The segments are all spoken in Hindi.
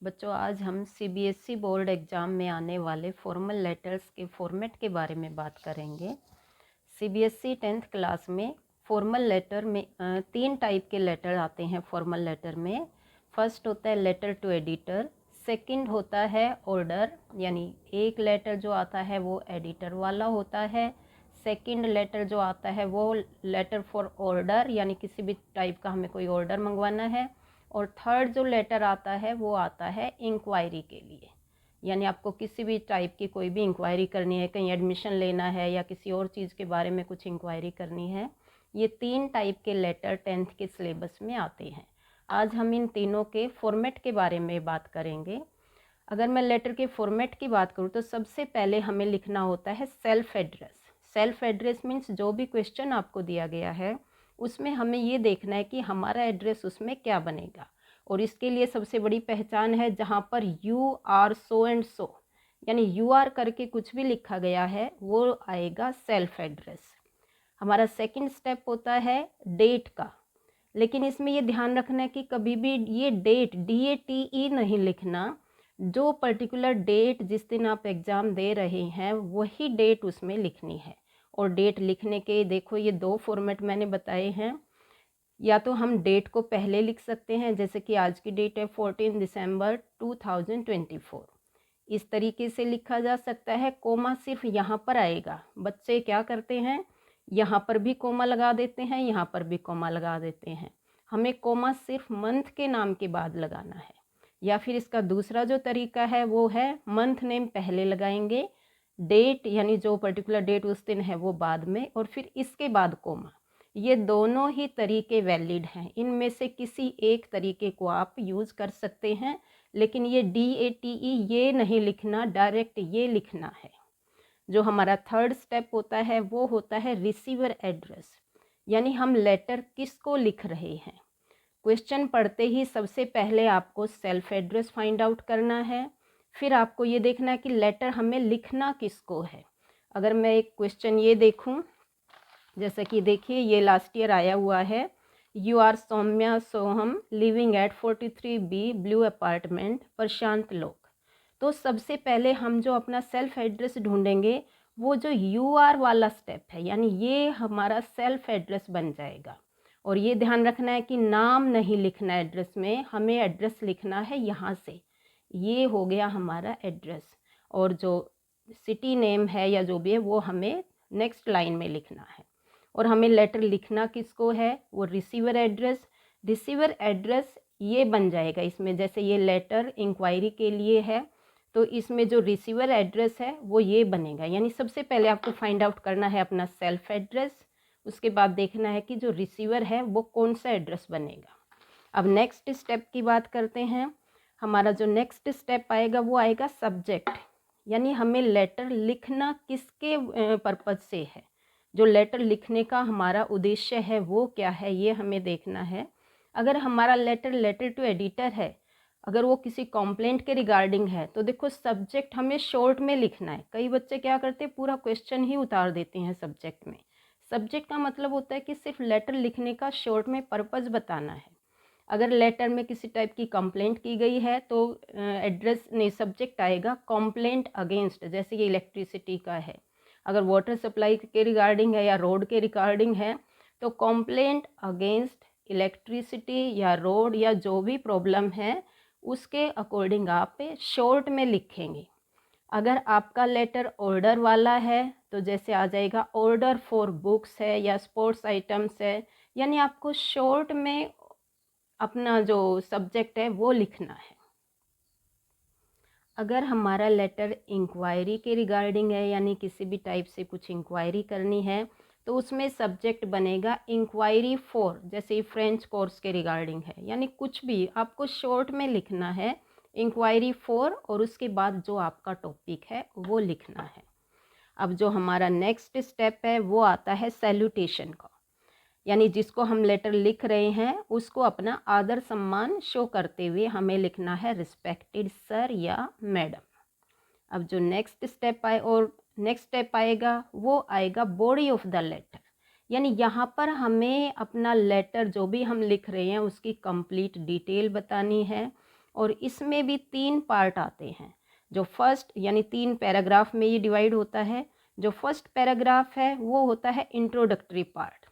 बच्चों, आज हम सीबीएसई बोर्ड एग्ज़ाम में आने वाले फॉर्मल लेटर्स के फॉर्मेट के बारे में बात करेंगे। सीबीएसई 10th क्लास में फॉर्मल लेटर में 3 टाइप के लेटर आते हैं फॉर्मल लेटर में। फर्स्ट होता है लेटर टू एडिटर, सेकंड होता है ऑर्डर, यानी एक लेटर जो आता है वो एडिटर वाला होता है। सेकंड लेटर जो आता है वो लेटर फॉर ऑर्डर, यानी किसी भी टाइप का हमें कोई ऑर्डर मंगवाना है। और थर्ड जो लेटर आता है वो आता है इंक्वायरी के लिए, यानी आपको किसी भी टाइप की कोई भी इंक्वायरी करनी है, कहीं एडमिशन लेना है या किसी और चीज़ के बारे में कुछ इंक्वायरी करनी है। ये 3 टाइप के लेटर 10th के सिलेबस में आते हैं। आज हम इन तीनों के फॉर्मेट के बारे में बात करेंगे। अगर मैं लेटर के फॉर्मेट की बात करूँ तो सबसे पहले हमें लिखना होता है self address. Self address means जो भी क्वेश्चन आपको दिया गया है उसमें हमें ये देखना है कि हमारा एड्रेस उसमें क्या बनेगा। और इसके लिए सबसे बड़ी पहचान है जहाँ पर you are so and so, यानी यू आर करके कुछ भी लिखा गया है वो आएगा सेल्फ एड्रेस। हमारा सेकंड स्टेप होता है डेट का, लेकिन इसमें ये ध्यान रखना है कि कभी भी ये डेट DATE नहीं लिखना। जो पर्टिकुलर डेट जिस दिन आप एग्ज़ाम दे रहे हैं वही डेट उसमें लिखनी है। और डेट लिखने के देखो ये 2 फॉर्मेट मैंने बताए हैं। या तो हम डेट को पहले लिख सकते हैं, जैसे कि आज की डेट है 14 दिसंबर 2024, इस तरीके से लिखा जा सकता है। कोमा सिर्फ यहाँ पर आएगा। बच्चे क्या करते हैं, यहाँ पर भी कोमा लगा देते हैं, यहाँ पर भी कोमा लगा देते हैं। हमें कोमा सिर्फ मंथ के नाम के बाद लगाना है। या फिर इसका दूसरा जो तरीका है वो है मंथ नेम पहले लगाएंगे, डेट यानी जो पर्टिकुलर डेट उस दिन है वो बाद में, और फिर इसके बाद कोमा। ये दोनों ही तरीके वैलिड हैं। इनमें से किसी एक तरीके को आप यूज़ कर सकते हैं, लेकिन ये DATE ये नहीं लिखना, डायरेक्ट ये लिखना है। जो हमारा थर्ड स्टेप होता है वो होता है रिसीवर एड्रेस, यानी हम लेटर किसको लिख रहे हैं। क्वेश्चन पढ़ते ही सबसे पहले आपको सेल्फ एड्रेस फाइंड आउट करना है। फिर आपको ये देखना है कि लेटर हमें लिखना किसको है। अगर मैं एक क्वेश्चन ये देखूं, जैसे कि देखिए ये लास्ट ईयर आया हुआ है, you are Saumya Soham living at 43B Blue Apartment Prashant Lok. तो सबसे पहले हम जो अपना सेल्फ एड्रेस ढूंढेंगे वो जो यू आर वाला स्टेप है, यानी ये हमारा सेल्फ एड्रेस बन जाएगा। और ये ध्यान रखना है कि नाम नहीं लिखना एड्रेस में, हमें एड्रेस लिखना है यहाँ से। ये हो गया हमारा एड्रेस, और जो सिटी नेम है या जो भी है वो हमें नेक्स्ट लाइन में लिखना है। और हमें लेटर लिखना किसको है, वो रिसीवर एड्रेस। रिसीवर एड्रेस ये बन जाएगा इसमें, जैसे ये लेटर इंक्वायरी के लिए है तो इसमें जो रिसीवर एड्रेस है वो ये बनेगा। यानी सबसे पहले आपको फाइंड आउट करना है अपना सेल्फ एड्रेस, उसके बाद देखना है कि जो रिसीवर है वो कौन सा एड्रेस बनेगा। अब नेक्स्ट स्टेप की बात करते हैं। हमारा जो नेक्स्ट स्टेप आएगा वो आएगा सब्जेक्ट, यानी हमें लेटर लिखना किसके पर्पज़ से है। जो लेटर लिखने का हमारा उद्देश्य है वो क्या है, ये हमें देखना है। अगर हमारा लेटर टू एडिटर है, अगर वो किसी कंप्लेंट के रिगार्डिंग है, तो देखो सब्जेक्ट हमें शॉर्ट में लिखना है। कई बच्चे क्या करते हैं, पूरा क्वेश्चन ही उतार देते हैं सब्जेक्ट में। सब्जेक्ट का मतलब होता है कि सिर्फ लेटर लिखने का शॉर्ट में पर्पज़ बताना है। अगर लेटर में किसी टाइप की कंप्लेंट की गई है तो एड्रेस नहीं, सब्जेक्ट आएगा कंप्लेंट अगेंस्ट, जैसे ये इलेक्ट्रिसिटी का है। अगर वाटर सप्लाई के रिगार्डिंग है या रोड के रिगार्डिंग है तो कंप्लेंट अगेंस्ट इलेक्ट्रिसिटी या रोड या जो भी प्रॉब्लम है उसके अकॉर्डिंग आप शॉर्ट में लिखेंगे। अगर आपका लेटर ऑर्डर वाला है तो जैसे आ जाएगा ऑर्डर फॉर बुक्स है या स्पोर्ट्स आइटम्स है, यानी आपको शॉर्ट में अपना जो सब्जेक्ट है वो लिखना है। अगर हमारा लेटर इंक्वायरी के रिगार्डिंग है, यानी किसी भी टाइप से कुछ इंक्वायरी करनी है, तो उसमें सब्जेक्ट बनेगा इंक्वायरी फॉर, जैसे फ्रेंच कोर्स के रिगार्डिंग है, यानी कुछ भी आपको शॉर्ट में लिखना है इंक्वायरी फॉर, और उसके बाद जो आपका टॉपिक है वो लिखना है। अब जो हमारा नेक्स्ट स्टेप है वो आता है सैल्यूटेशन का, यानी जिसको हम लेटर लिख रहे हैं उसको अपना आदर सम्मान शो करते हुए हमें लिखना है रिस्पेक्टेड सर या मैडम। अब जो नेक्स्ट स्टेप आएगा वो आएगा बॉडी ऑफ द लेटर, यानी यहाँ पर हमें अपना लेटर जो भी हम लिख रहे हैं उसकी कंप्लीट डिटेल बतानी है। और इसमें भी 3 पार्ट आते हैं। जो फर्स्ट यानी 3 पैराग्राफ में ये डिवाइड होता है। जो फर्स्ट पैराग्राफ है वो होता है इंट्रोडक्टरी पार्ट।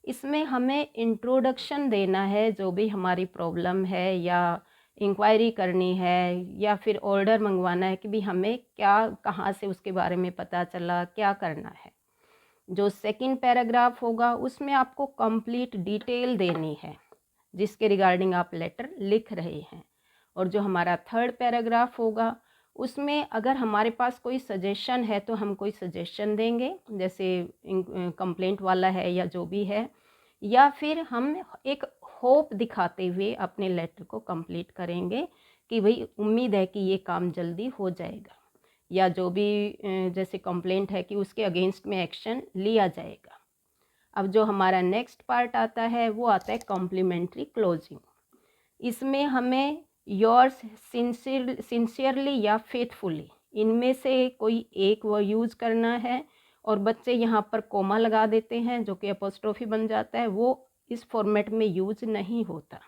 इसमें हमें इंट्रोडक्शन देना है, जो भी हमारी प्रॉब्लम है या इंक्वायरी करनी है या फिर ऑर्डर मंगवाना है कि भी हमें क्या, कहाँ से उसके बारे में पता चला, क्या करना है। जो सेकंड पैराग्राफ होगा उसमें आपको कंप्लीट डिटेल देनी है जिसके रिगार्डिंग आप लेटर लिख रहे हैं। और जो हमारा थर्ड पैराग्राफ होगा उसमें अगर हमारे पास कोई सजेशन है तो हम कोई सजेशन देंगे, जैसे कंप्लेंट वाला है या जो भी है, या फिर हम एक होप दिखाते हुए अपने लेटर को कंप्लीट करेंगे कि भाई उम्मीद है कि ये काम जल्दी हो जाएगा, या जो भी जैसे कंप्लेंट है कि उसके अगेंस्ट में एक्शन लिया जाएगा। अब जो हमारा नेक्स्ट पार्ट आता है वो आता है कॉम्प्लीमेंट्री क्लोजिंग। इसमें हमें योर्स सिंसियरली या फेथफुली, इनमें से कोई एक वो यूज़ करना है। और बच्चे यहाँ पर कोमा लगा देते हैं जो कि अपोस्ट्रोफी बन जाता है, वो इस फॉर्मेट में यूज़ नहीं होता।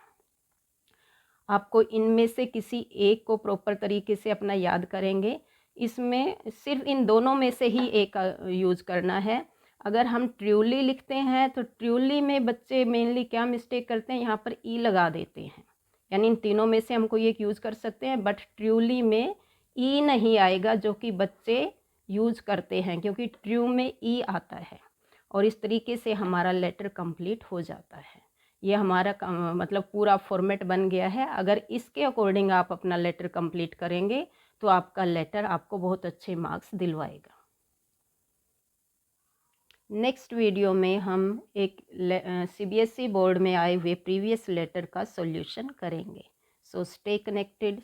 आपको इनमें से किसी एक को प्रॉपर तरीके से अपना याद करेंगे। इसमें सिर्फ इन दोनों में से ही एक यूज़ करना है। अगर हम ट्रूली लिखते हैं तो ट्रूली में बच्चे मेनली क्या मिस्टेक करते हैं, यहाँ पर ई लगा देते हैं। यानी इन तीनों में से हम कोई एक यूज़ कर सकते हैं, बट ट्रूली में ई नहीं आएगा जो कि बच्चे यूज़ करते हैं, क्योंकि ट्रू में ई आता है। और इस तरीके से हमारा लेटर कंप्लीट हो जाता है। ये हमारा मतलब पूरा फॉर्मेट बन गया है। अगर इसके अकॉर्डिंग आप अपना लेटर कंप्लीट करेंगे तो आपका लेटर आपको बहुत अच्छे मार्क्स दिलवाएगा। नेक्स्ट वीडियो में हम एक CBSE बोर्ड में आए हुए प्रीवियस लेटर का सॉल्यूशन करेंगे। So stay connected.